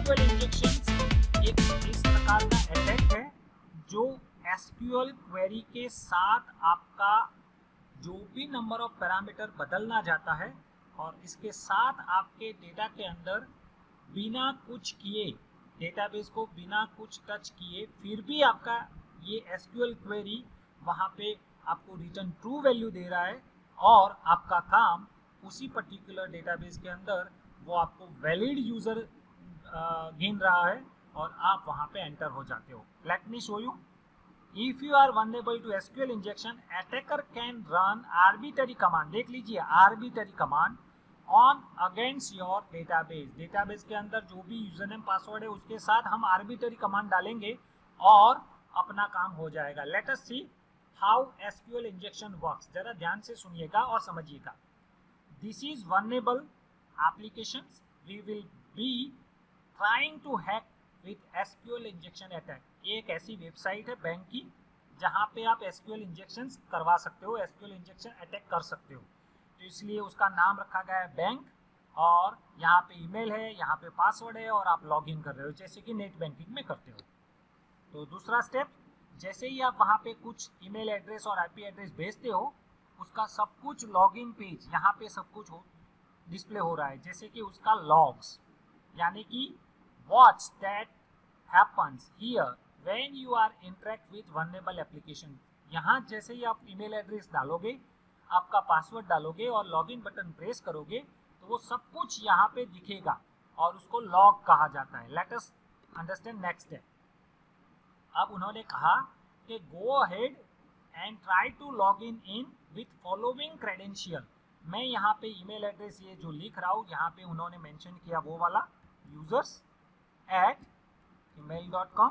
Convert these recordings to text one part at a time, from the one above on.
SQL injection एक इस प्रकार का अटैक है जो एसक्यूएल क्वेरी के साथ आपका जो भी नंबर ऑफ पैरामीटर बदलना चाहता है और इसके साथ आपके डेटा के अंदर बिना कुछ किए, डेटाबेस को बिना कुछ टच किए, फिर भी आपका ये एसक्यूएल क्वेरी वहाँ पे आपको रिटर्न ट्रू वैल्यू दे रहा है और आपका काम उसी पर्टिकुलर डेटाबेस के अंदर वो आपको वैलिड यूज़र गिन रहा है और आप वहाँ पे एंटर हो जाते हो। Let me show you. If you are vulnerable to SQL injection, attacker can run arbitrary command. देख लीजिए arbitrary command on against your database. Database के अंदर जो भी यूजर नेम पासवर्ड है उसके साथ हम arbitrary command डालेंगे और अपना काम हो जाएगा। Let us see how SQL injection works. जरा ध्यान से सुनिएगा और समझिएगा। This is vulnerable applications. We will be trying to hack with SQL injection attack. ये एक ऐसी वेबसाइट है बैंक की जहाँ पे आप SQL इंजेक्शन करवा सकते हो, SQL इंजेक्शन अटैक कर सकते हो। तो इसलिए उसका नाम रखा गया है बैंक और यहाँ पे ईमेल है, यहाँ पे पासवर्ड है और आप लॉगिन कर रहे हो जैसे कि नेट बैंकिंग में करते हो। तो दूसरा स्टेप, जैसे ही आप वहाँ पे कुछ ईमेल एड्रेस और IP एड्रेस भेजते हो उसका सब कुछ लॉगिन पेज यहाँ पे सब कुछ डिस्प्ले हो रहा है, जैसे कि उसका लॉग्स, यानी कि watch that happens here when you are interact with vulnerable application। यहाँ जैसे ही आप ईमेल एड्रेस डालोगे, आपका पासवर्ड डालोगे और लॉगिन बटन प्रेस करोगे तो वो सब कुछ यहाँ पे दिखेगा और उसको लॉग कहा जाता है। Let us understand next step. अब उन्होंने कहा कि go ahead and try to log in with following credential. मैं यहाँ पे ईमेल एड्रेस ये जो लिख रहा हूँ यहाँ पे उन्होंने मेंशन किया वो वाला users@email.com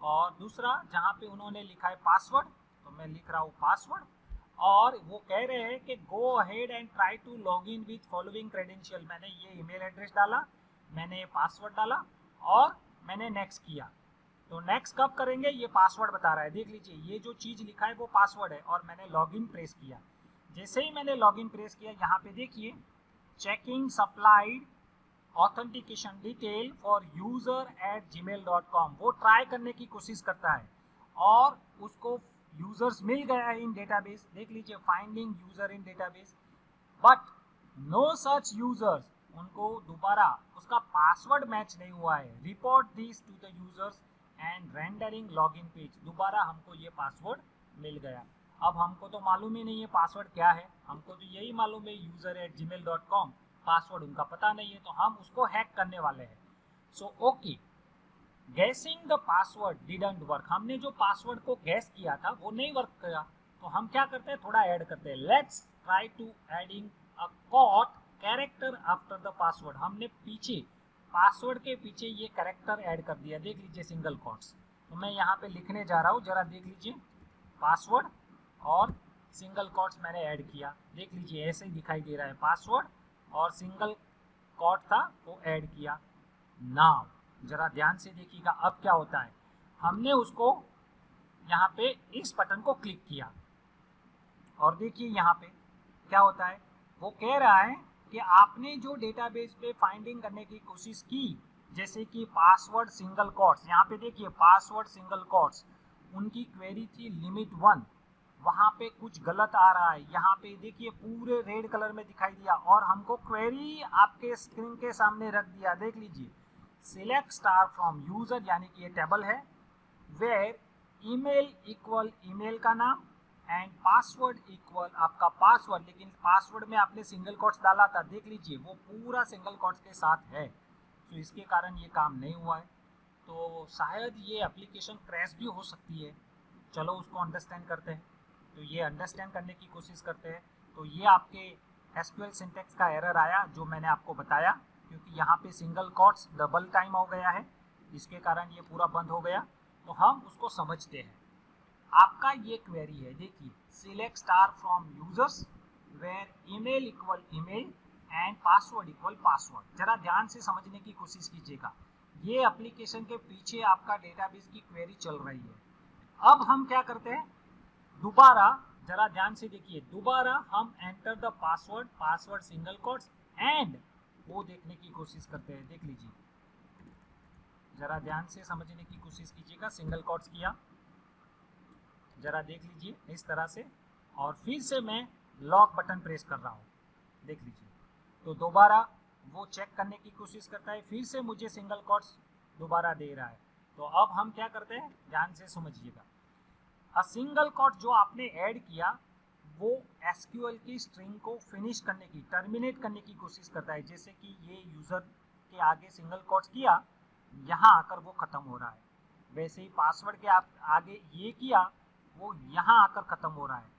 और दूसरा जहाँ पे उन्होंने लिखा है पासवर्ड तो मैं लिख रहा हूँ पासवर्ड और वो कह रहे हैं कि go ahead and try to log in with following credential. मैंने ये ईमेल एड्रेस डाला, मैंने ये पासवर्ड डाला और मैंने नेक्स्ट किया। तो नेक्स्ट कब करेंगे ये पासवर्ड बता रहा है। देख लीजिए ये जो चीज़ लिखा है वो पासवर्ड है और मैंने लॉगिन प्रेस किया। जैसे ही मैंने लॉगिन प्रेस किया यहाँ पे देखिए checking supplied authentication detail for user@gmail.com। वो ट्राई करने की कोशिश करता है और उसको यूजर्स मिल गया है इन डेटाबेस। देख लीजिए finding user in database but no such users. उनको दोबारा उसका पासवर्ड मैच नहीं हुआ है। Report this to the users and rendering login page. दोबारा हमको ये पासवर्ड मिल गया। अब हमको तो मालूम ही नहीं है पासवर्ड क्या है, हमको तो यही मालूम है user@gmail.com। पासवर्ड उनका पता नहीं है तो हम उसको हैक करने वाले हैं। So okay, guessing the password didn't work. हमने जो पासवर्ड को गैस किया था वो नहीं वर्क किया तो हम क्या करते हैं थोड़ा ऐड करते हैं। Let's try to adding a quote character after the password. हमने पीछे पासवर्ड के पीछे ये कैरेक्टर ऐड कर दिया। देख लीजिए सिंगल कॉट्स। तो मैं यहाँ पे लिखने जा रहा हूँ, जरा देख लीजिए पासवर्ड और सिंगल कॉट्स मैंने ऐड किया। देख लीजिए ऐसे ही दिखाई दे रहा है, पासवर्ड और सिंगल कॉट था वो ऐड किया। नाउ जरा ध्यान से देखिएगा अब क्या होता है। हमने उसको यहाँ पे इस बटन को क्लिक किया और देखिए यहाँ पे क्या होता है। वो कह रहा है कि आपने जो डेटाबेस पे फाइंडिंग करने की कोशिश की जैसे कि पासवर्ड सिंगल कॉट्स, यहाँ पे देखिए पासवर्ड सिंगल कॉट्स, उनकी क्वेरी थी लिमिट 1, वहाँ पे कुछ गलत आ रहा है। यहाँ पे देखिए पूरे रेड कलर में दिखाई दिया और हमको क्वेरी आपके स्क्रीन के सामने रख दिया। देख लीजिए सिलेक्ट स्टार फ्रॉम यूजर, यानी कि ये टेबल है, वेयर ईमेल इक्वल ईमेल का नाम एंड पासवर्ड इक्वल आपका पासवर्ड, लेकिन पासवर्ड में आपने सिंगल कोट्स डाला था। देख लीजिए वो पूरा सिंगल कोट्स के साथ है, तो इसके कारण ये काम नहीं हुआ है। तो शायद ये एप्लीकेशन क्रैश भी हो सकती है। चलो उसको अंडरस्टैंड करते हैं। तो ये अंडरस्टैंड करने की कोशिश करते हैं। तो ये आपके एसक्यूएल सिंटैक्स का एरर आया जो मैंने आपको बताया, क्योंकि यहाँ पे सिंगल कोट्स डबल टाइम हो गया है, इसके कारण ये पूरा बंद हो गया। तो हम उसको समझते हैं। आपका ये क्वेरी है, देखिए select star from users where email equal email and password equal password. जरा ध्यान से समझने की कोशिश कीजिएगा। ये एप्लीकेशन के पीछे आपका डेटाबेस की क्वेरी चल रही है। अब हम क्या करते हैं, दोबारा जरा ध्यान से देखिए, दोबारा हम enter the password, password single quotes and वो देखने की कोशिश करते हैं। देख लीजिए जरा ध्यान से समझने की कोशिश कीजिएगा। सिंगल कोट्स किया, जरा देख लीजिए इस तरह से, और फिर से मैं लॉक बटन प्रेस कर रहा हूँ, देख लीजिए। तो दोबारा वो चेक करने की कोशिश करता है, फिर से मुझे सिंगल कोट्स दोबारा दे रहा है। तो अब हम क्या करते हैं, ध्यान से समझिएगा। अ सिंगल कोट जो आपने ऐड किया वो एसक्यूएल की स्ट्रिंग को फिनिश करने की, टर्मिनेट करने की कोशिश करता है। जैसे कि ये यूजर के आगे सिंगल कोट्स किया, यहाँ आकर वो खत्म हो रहा है। वैसे ही पासवर्ड के आगे ये किया, वो यहाँ आकर खत्म हो रहा है।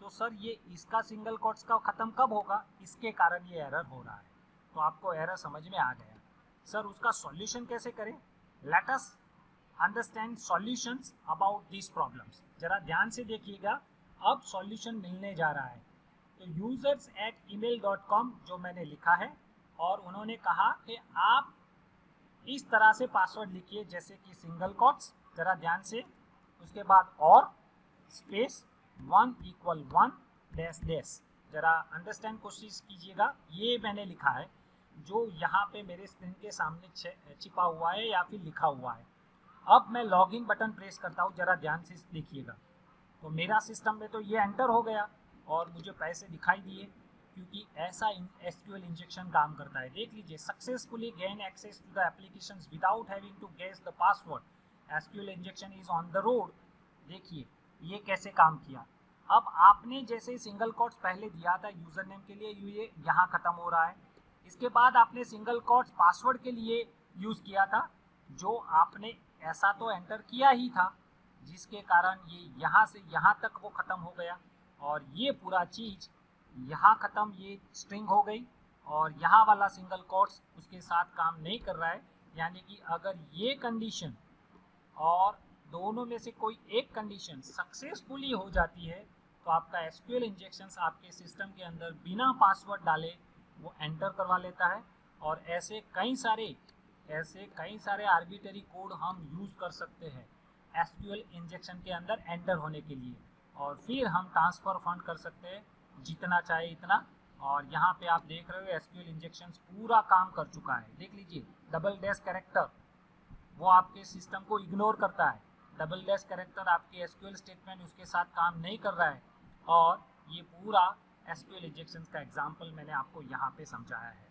तो सर ये इसका सिंगल कोट्स का खत्म कब होगा, इसके कारण ये एरर हो रहा है। तो आपको एरर समझ में आ गया। सर उसका सॉल्यूशन कैसे करें? Late us understand solutions about this problems. जरा ध्यान से देखिएगा, अब सॉल्यूशन मिलने जा रहा है। तो users@email.com जो मैंने लिखा है, और उन्होंने कहा कि आप इस तरह से पासवर्ड लिखिए, जैसे कि सिंगल कोट्स, जरा ध्यान से, उसके बाद और स्पेस 1 = 1 डैश। जरा अंडरस्टैंड कोशिश कीजिएगा। ये मैंने लिखा है जो यहाँ पे मेरे स्क्रीन के सामने छिपा हुआ है या फिर लिखा हुआ है। अब मैं लॉगिन बटन प्रेस करता हूँ, जरा ध्यान से देखिएगा। तो मेरा सिस्टम में तो ये एंटर हो गया और मुझे पैसे दिखाई दिए, क्योंकि ऐसा एसक्यूएल इंजेक्शन काम करता है। देख लीजिए, successfully gain access to the applications without having to guess the password, SQL injection is on the road. देखिए ये कैसे काम किया। अब आपने जैसे सिंगल कोट्स पहले दिया था यूजर नेम के लिए, ये यहाँ खत्म हो रहा है। इसके बाद आपने सिंगल कोट्स पासवर्ड के लिए यूज किया था, जो आपने ऐसा तो एंटर किया ही था, जिसके कारण ये यहाँ से यहाँ तक वो ख़त्म हो गया, और ये पूरा चीज़ यहाँ ख़त्म, ये स्ट्रिंग हो गई, और यहाँ वाला सिंगल कोट्स उसके साथ काम नहीं कर रहा है। यानी कि अगर ये कंडीशन और दोनों में से कोई एक कंडीशन सक्सेसफुली हो जाती है, तो आपका एसक्यूएल इंजेक्शंस आपके सिस्टम के अंदर बिना पासवर्ड डाले वो एंटर करवा लेता है। और ऐसे कई सारे आर्बिटरी कोड हम यूज़ कर सकते हैं एसक्यूएल इंजेक्शन के अंदर एंटर होने के लिए, और फिर हम ट्रांसफ़र फंड कर सकते हैं जितना चाहे इतना। और यहाँ पे आप देख रहे हो एसक्यूएल इंजेक्शंस पूरा काम कर चुका है। देख लीजिए, डबल डैश कैरेक्टर वो आपके सिस्टम को इग्नोर करता है। डबल डैश कैरेक्टर आपके एसक्यूएल स्टेटमेंट उसके साथ काम नहीं कर रहा है। और ये पूरा एसक्यूएल इंजेक्शंस का एग्जाम्पल मैंने आपको यहाँ पे समझाया है।